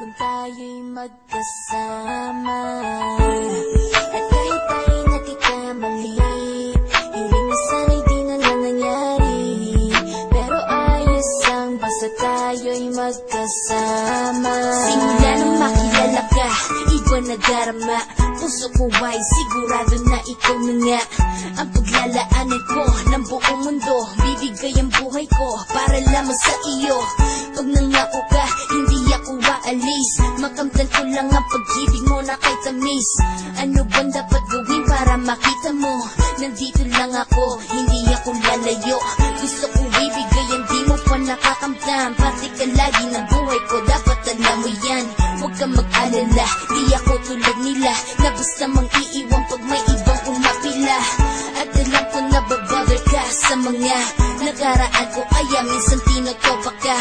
kung tayo'y magkasama. At kahit tayo'y nagkakamali, hiling na sana'y di na lang nangyari. Pero ayos ang basta tayo'y magkasama. Simula nang makilala ka, iba na darama. Puso ko ay sigurado na ikaw na nga ang paglalaanan ko ng buong mundo. Bibigay ang buhay ko para lamang sa iyo. Pag nangako ka, hindi ako aalis. Makamtan ko lang ang pag-ibig mo na kay tamis. Ano bang dapat gawin para makita mo? Nandito lang ako, hindi ako lalayo. Gusto ko ibigay ang di mo pa nakakamtam. Parte ka lagi ng buhay ko, dapat alam mo yan. Huwag kang mag-alala, di ako tulad nila na basta mang iiwan pag may ibang umapila. At alam ko na babother ka sa mga nakaraan ko, kaya minsan tinotopa ka.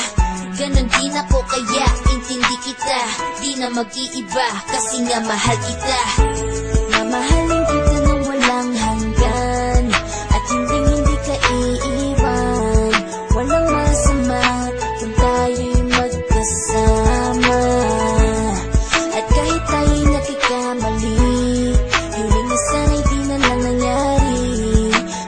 Ganon din ako kaya intindi kita, di na mag-iiba kasi nga mahal kita. Mamahalin kita nang walang hanggan, at hindi ka iiwan. Walang masama kung tayo'y magkasama. At kahit tayo'y nakikamali, hiling na sana'y di na lang nangyari.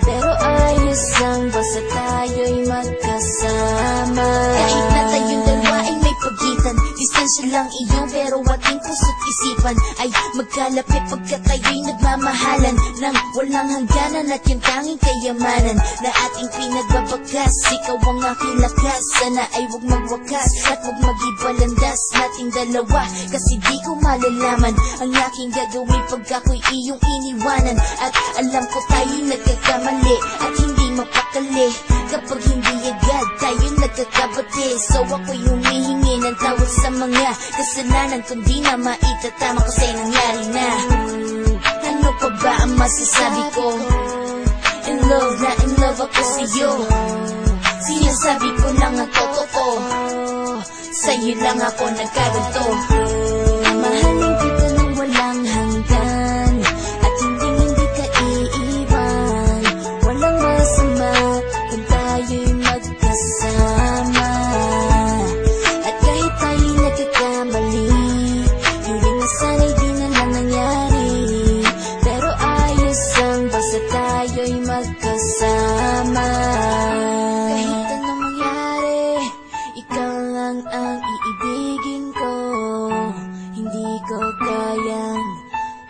Pero ayos ang basta tayo'y magkasama. Kahit na tayong dalawa ay may pagitan, distansya lang iyo pero ating puso't isipan ay magkalapit pagkat tayo'y nagmamahalan ng walang hangganan. At yung tanging kayamanan na ating pinagbabagas, ikaw ang aking lakas. Sana ay huwag magwakas at huwag mag-ibalandas nating dalawa, kasi di ko malalaman ang aking gagawin pag ako'y iyong iniwanan. At alam ko tayo'y nagkakamali at hindi mapakali kapag hindi agad tayo'y nagkakabati. So ako'y humihingi ng tawad sa mga kasalanan kung di na maitatama kasi nangyari na. Ano pa ba ang masasabi ko? In love na in love ako sa'yo. Sinasabi ko lang ang totoo, sa'yo lang ako nagkaganto. Mahalin kita nang walang hanggan, at hindi ka iiwan. Walang masama kung tayo'y magkasama. At kahit tayo'y nagkakamali, hiling na sana'y di na lang nangyari. Pero ayos ang basta tayo'y magkasama. Kahit anong mangyari, ikaw lang ang iibigin ko. Hindi ko kayang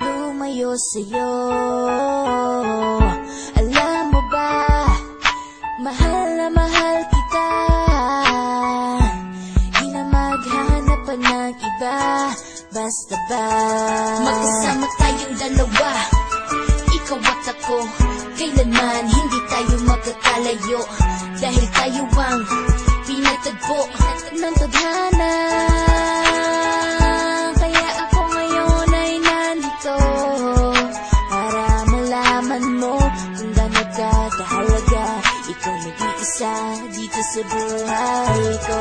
lumayo sa'yo. Alam mo ba, mahal na mahal kita. Di na maghanap pa ng iba, basta ba magkasama tayong dalawa, ikaw at ako. Kailanman hindi tayo magkakalayo, dahil tayo ang pinatagpo ng tadhana. Kaya ako ngayon ay nandito para malaman mo kung gaano ka kahalaga. Ikaw nag-iisa dito sa buhay ko.